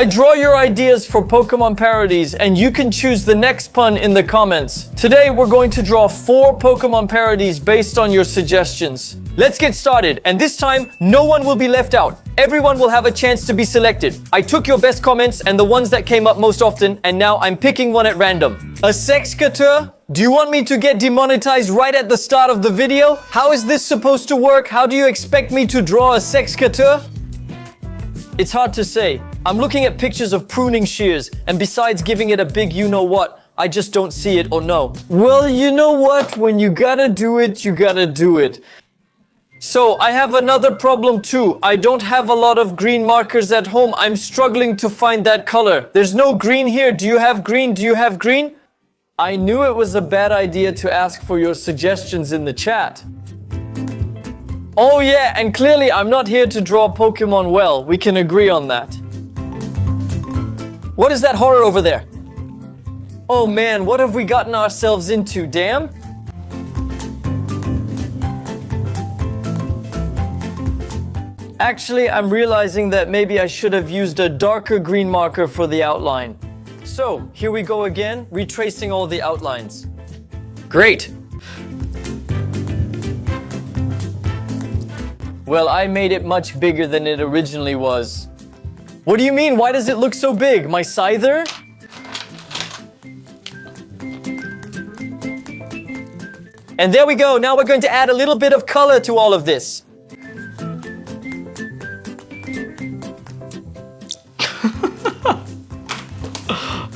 I draw your ideas for Pokemon parodies, and you can choose the next pun in the comments. Today, we're going to draw 4 Pokemon parodies based on your suggestions. Let's get started, and this time, no one will be left out. Everyone will have a chance to be selected. I took your best comments and the ones that came up most often, and now I'm picking one at random. A Sexcateur? Do you want me to get demonetized right at the start of the video? How is this supposed to work? How do you expect me to draw a Sexcateur? It's hard to say. I'm looking at pictures of pruning shears, and besides giving it a big you-know-what, I just don't see it or know. Well, you know what? When you gotta do it, you gotta do it. So, I have another problem too. I don't have a lot of green markers at home. I'm struggling to find that color. There's no green here. Do you have green? Do you have green? I knew it was a bad idea to ask for your suggestions in the chat. Oh yeah, and clearly I'm not here to draw Pokemon well. We can agree on that. What is that horror over there? Oh man, what have we gotten ourselves into, damn? Actually, I'm realizing that maybe I should have used a darker green marker for the outline. So, here we go again, retracing all the outlines. Great! Well, I made it much bigger than it originally was. What do you mean? Why does it look so big? My scyther? And there we go. Now we're going to add a little bit of color to all of this.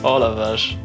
Olaves.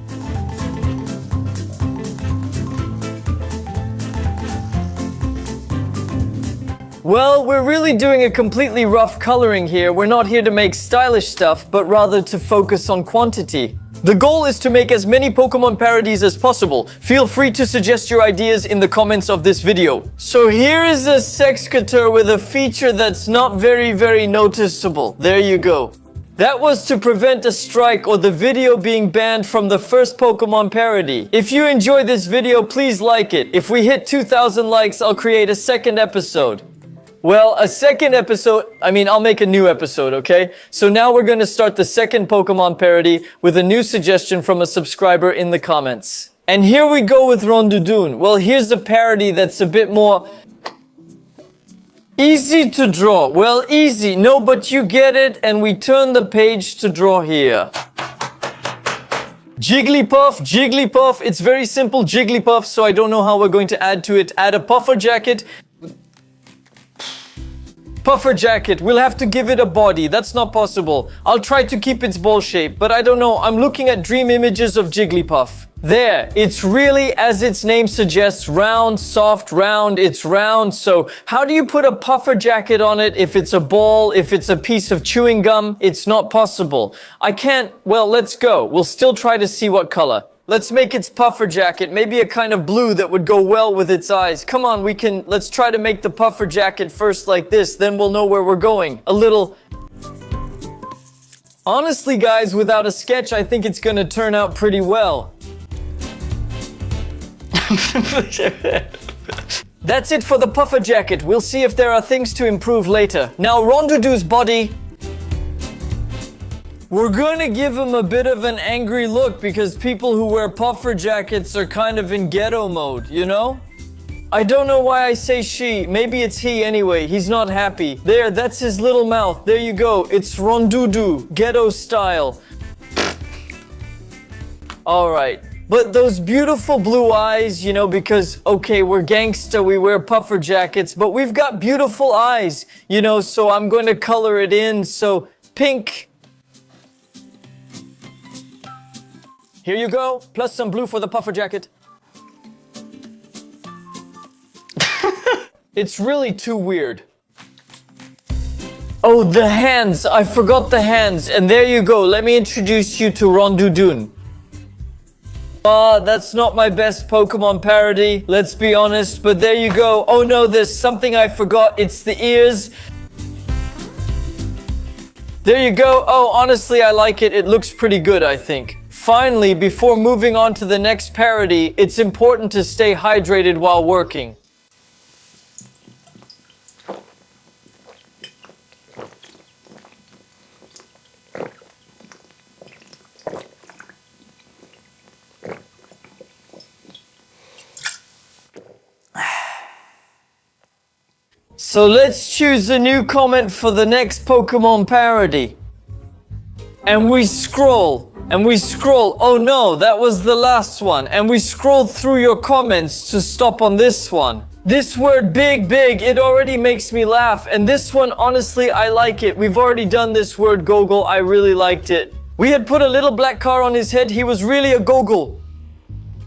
Well, we're really doing a completely rough coloring here. We're not here to make stylish stuff, but rather to focus on quantity. The goal is to make as many Pokemon parodies as possible. Feel free to suggest your ideas in the comments of this video. So here is a Sexcateur with a feature that's not very noticeable. There you go. That was to prevent a strike or the video being banned from the first Pokemon parody. If you enjoy this video, please like it. If we hit 2,000 likes, I'll create a second episode. Well, a second episode, I'll make a new episode, okay? So now we're going to start the second Pokemon parody with a new suggestion from a subscriber in the comments. And here we go with Rondoudoune. Well, here's a parody that's a bit more easy to draw. Well, easy. No, but you get it, and we turn the page to draw here. Jigglypuff. It's very simple, Jigglypuff, so I don't know how we're going to add to it. Add a puffer jacket. Puffer jacket, we'll have to give it a body. That's not possible. I'll try to keep its ball shape, but I don't know. I'm looking at dream images of Jigglypuff. There, it's really, as its name suggests, round, soft, round, it's round. So how do you put a puffer jacket on it if it's a ball, if it's a piece of chewing gum? It's not possible. I can't, well, let's go. We'll still try to see what color. Let's make its puffer jacket, maybe a kind of blue that would go well with its eyes. Come on, let's try to make the puffer jacket first like this, then we'll know where we're going. A little... Honestly, guys, without a sketch, I think it's gonna turn out pretty well. That's it for the puffer jacket. We'll see if there are things to improve later. Now, Rondoudune's body... We're going to give him a bit of an angry look because people who wear puffer jackets are kind of in ghetto mode, you know? I don't know why I say she. Maybe it's he anyway. He's not happy. There, that's his little mouth. There you go. It's Rondoudou, ghetto style. Alright. But those beautiful blue eyes, you know, because, okay, we're gangsta, we wear puffer jackets, but we've got beautiful eyes, you know, so I'm going to color it in. So, pink. Here you go, plus some blue for the puffer jacket. It's really too weird. Oh, the hands! I forgot the hands. And there you go, let me introduce you to Rondoudoune. That's not my best Pokemon parody, let's be honest, but there you go. Oh no, there's something I forgot, it's the ears. There you go. Oh, honestly, I like it. It looks pretty good, I think. Finally, before moving on to the next parody, it's important to stay hydrated while working. So let's choose a new comment for the next Pokemon parody. And we scroll, and we scroll. Oh no, that was the last one. And we scroll through your comments to stop on this one. This word big, it already makes me laugh. And this one, honestly, I like it. We've already done this word goggle. I really liked it. We had put a little black car on his head. He was really a goggle.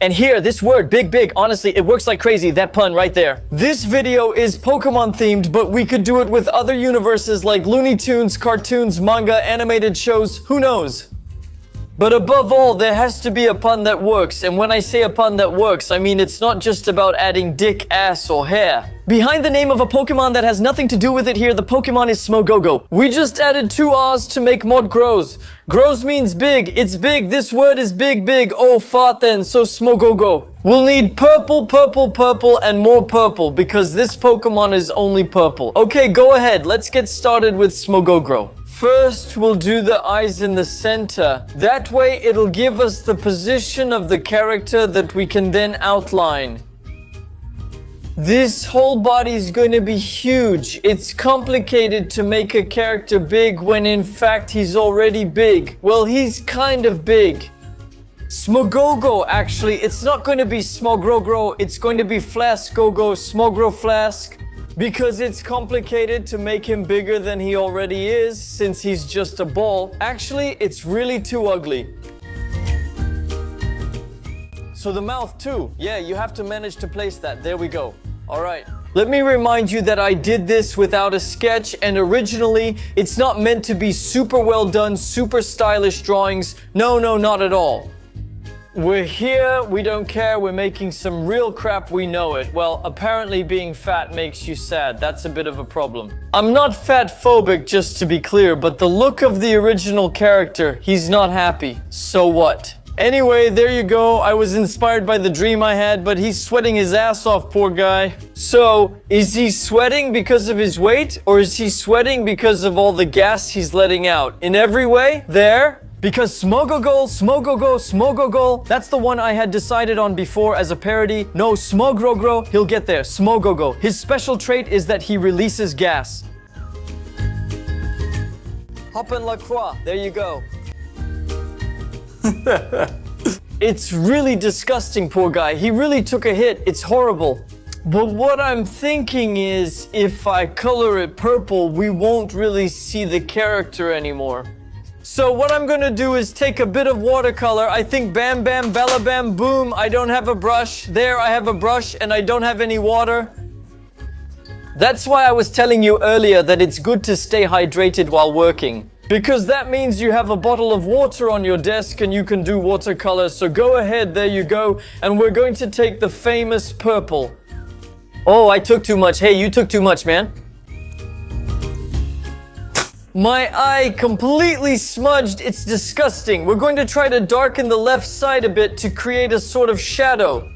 And here, this word, big, honestly, it works like crazy, that pun right there. This video is Pokemon themed, but we could do it with other universes like Looney Tunes, cartoons, manga, animated shows, who knows? But above all, there has to be a pun that works. And when I say a pun that works, I mean it's not just about adding dick, ass, or hair. Behind the name of a Pokemon that has nothing to do with it here, the Pokemon is Smogogro. We just added 2 R's to make mod grows. Grows means big. It's big. This word is big. Oh, fart then. So Smogogro. We'll need purple, and more purple because this Pokemon is only purple. Okay, go ahead. Let's get started with Smogogro. First, we'll do the eyes in the center. That way, it'll give us the position of the character that we can then outline. This whole body is going to be huge. It's complicated to make a character big when in fact he's already big. Well, he's kind of big. Smogogro, actually, it's not going to be Smogogro, it's going to be Flaskogo, Smogro Flask. Because it's complicated to make him bigger than he already is, since he's just a ball. Actually, it's really too ugly. So the mouth too. Yeah, you have to manage to place that. There we go. All right. Let me remind you that I did this without a sketch, and originally, it's not meant to be super well done, super stylish drawings. No, not at all. We're here, we don't care, we're making some real crap, we know it. Well, apparently being fat makes you sad. That's a bit of a problem. I'm not fat phobic, just to be clear, but the look of the original character, he's not happy. So what? Anyway, there you go. I was inspired by the dream I had, but he's sweating his ass off, poor guy. So, is he sweating because of his weight, or is he sweating because of all the gas he's letting out? In every way? There? Because Smogogro, that's the one I had decided on before as a parody. No, Smogogro, he'll get there. Smogogro. His special trait is that he releases gas. Hopin' La Croix, there you go. It's really disgusting, poor guy. He really took a hit. It's horrible. But what I'm thinking is, if I color it purple, we won't really see the character anymore. So what I'm gonna do is take a bit of watercolor. I think bam, bam, bella, bam, boom. I don't have a brush. There, I have a brush and I don't have any water. That's why I was telling you earlier that it's good to stay hydrated while working. Because that means you have a bottle of water on your desk and you can do watercolor. So go ahead, there you go. And we're going to take the famous purple. Oh, I took too much. Hey, you took too much, man. My eye completely smudged. It's disgusting. We're going to try to darken the left side a bit to create a sort of shadow.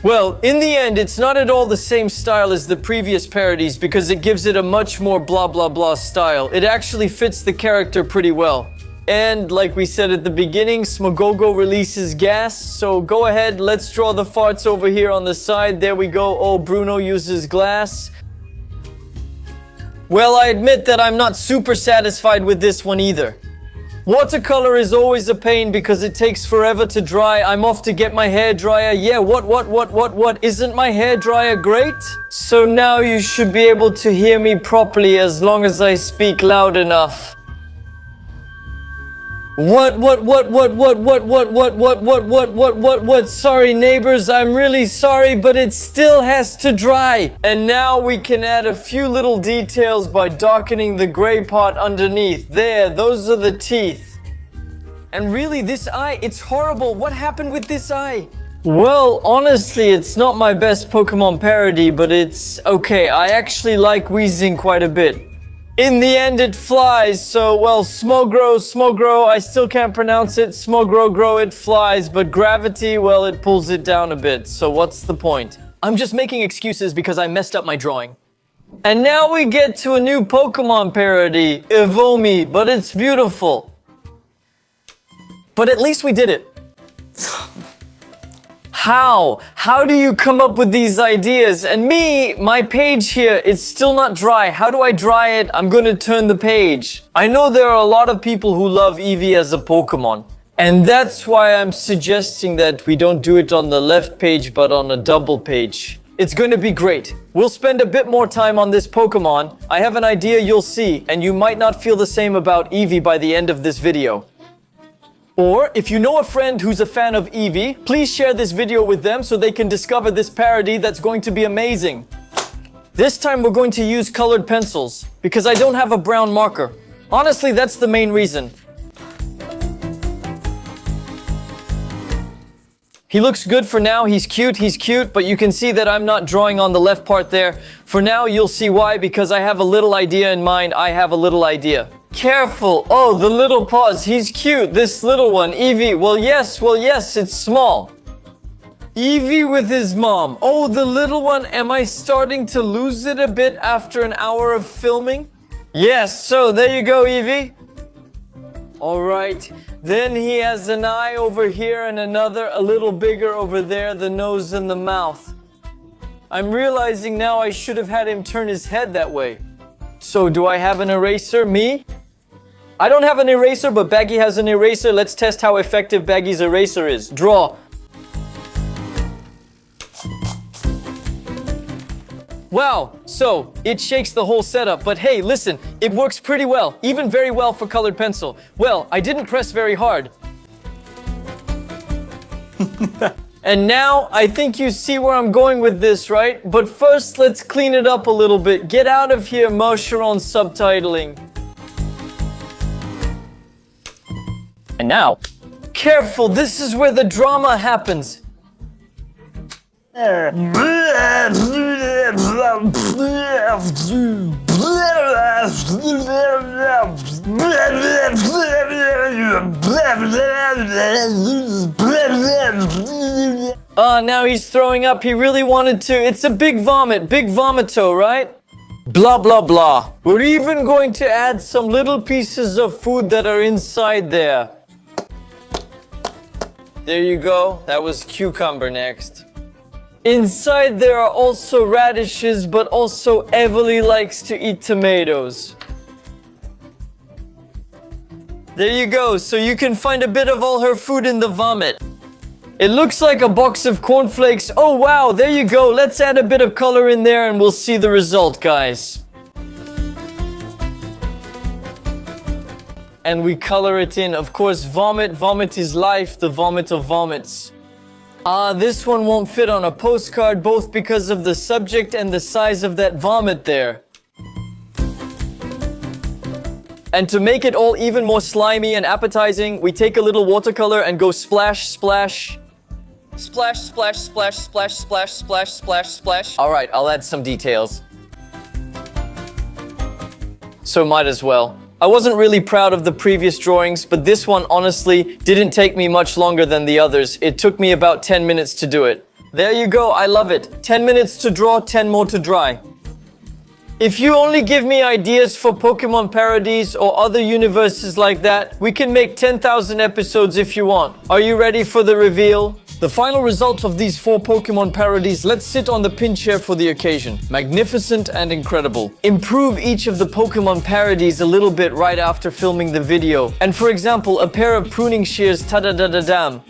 Well, in the end, it's not at all the same style as the previous parodies because it gives it a much more blah blah blah style. It actually fits the character pretty well. And like we said at the beginning, Smogogro releases gas. So go ahead, let's draw the farts over here on the side. There we go. Oh, Bruno uses glass. Well, I admit that I'm not super satisfied with this one either. Watercolor is always a pain because it takes forever to dry. I'm off to get my hairdryer. Yeah, what? Isn't my hairdryer great? So now you should be able to hear me properly as long as I speak loud enough. What? Sorry, neighbors, I'm really sorry, but it still has to dry. And now we can add a few little details by darkening the gray part underneath. There, those are the teeth. And really, this eye, it's horrible. What happened with this eye? Well, honestly, it's not my best Pokemon parody, but it's okay. I actually like wheezing quite a bit. In the end, it flies, so, well, Smogogro, I still can't pronounce it. Smogogro, it flies, but gravity, well, it pulls it down a bit, so what's the point? I'm just making excuses because I messed up my drawing. And now we get to a new Pokemon parody, Evomie, but it's beautiful. But at least we did it. How? How do you come up with these ideas? And me, my page here, it's still not dry. How do I dry it? I'm gonna turn the page. I know there are a lot of people who love Eevee as a Pokemon. And that's why I'm suggesting that we don't do it on the left page, but on a double page. It's going to be great. We'll spend a bit more time on this Pokemon. I have an idea you'll see, and you might not feel the same about Eevee by the end of this video. Or, if you know a friend who's a fan of Eevee, please share this video with them so they can discover this parody that's going to be amazing. This time we're going to use colored pencils, because I don't have a brown marker. Honestly, that's the main reason. He looks good for now, he's cute, but you can see that I'm not drawing on the left part there. For now, you'll see why, because I have a little idea in mind. I have a little idea. Careful! Oh, the little paws, he's cute, this little one, Eevee. Well, yes, it's small. Eevee with his mom. Oh, the little one, am I starting to lose it a bit after an hour of filming? Yes, so there you go, Eevee. Alright, then he has an eye over here and another a little bigger over there, the nose and the mouth. I'm realizing now I should have had him turn his head that way. So do I have an eraser, me? I don't have an eraser, but Baggy has an eraser. Let's test how effective Baggy's eraser is. Draw. Wow, so it shakes the whole setup, but hey, listen, it works pretty well, even very well for colored pencil. Well, I didn't press very hard. And now, I think you see where I'm going with this, right? But first, let's clean it up a little bit. Get out of here, Mosheron subtitling. And now, careful, this is where the drama happens. Now he's throwing up. He really wanted to. It's a big vomit, big vomito, right? Blah, blah, blah. We're even going to add some little pieces of food that are inside there. There you go. That was cucumber next. Inside there are also radishes, but also Evomie likes to eat tomatoes. There you go, so you can find a bit of all her food in the vomit. It looks like a box of cornflakes. Oh wow, there you go. Let's add a bit of color in there and we'll see the result, guys. And we color it in. Of course, vomit. Vomit is life, the vomit of vomits. This one won't fit on a postcard, both because of the subject and the size of that vomit there. And to make it all even more slimy and appetizing, we take a little watercolor and go splash, splash. Splash, splash, splash, splash, splash, splash, splash, splash. All right, I'll add some details. So might as well. I wasn't really proud of the previous drawings, but this one honestly didn't take me much longer than the others. It took me about 10 minutes to do it. There you go, I love it. 10 minutes to draw, 10 more to dry. If you only give me ideas for Pokemon parodies or other universes like that, we can make 10,000 episodes if you want. Are you ready for the reveal? The final result of these 4 Pokemon parodies, let's sit on the pin chair for the occasion. Magnificent and incredible. Improve each of the Pokemon parodies a little bit right after filming the video. And for example, a pair of pruning shears, ta-da-da-da-dam.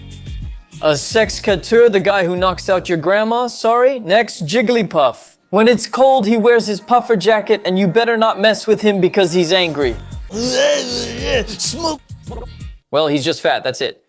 A Sexcateur, the guy who knocks out your grandma, sorry. Next, Jigglypuff. When it's cold, he wears his puffer jacket and you better not mess with him because he's angry. Well, he's just fat, that's it.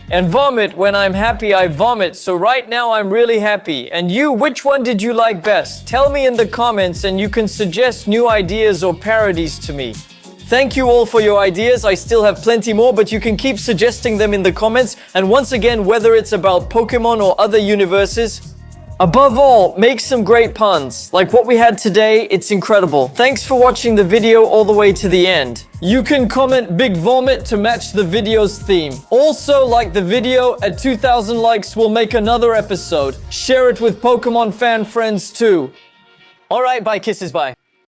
And Vomit, when I'm happy, I vomit. So right now, I'm really happy. And you, which one did you like best? Tell me in the comments and you can suggest new ideas or parodies to me. Thank you all for your ideas. I still have plenty more, but you can keep suggesting them in the comments. And once again, whether it's about Pokemon or other universes, above all, make some great puns. Like what we had today, it's incredible. Thanks for watching the video all the way to the end. You can comment Big Vomit to match the video's theme. Also, like the video, at 2,000 likes, we'll make another episode. Share it with Pokemon fan friends too. Alright, bye, kisses, bye.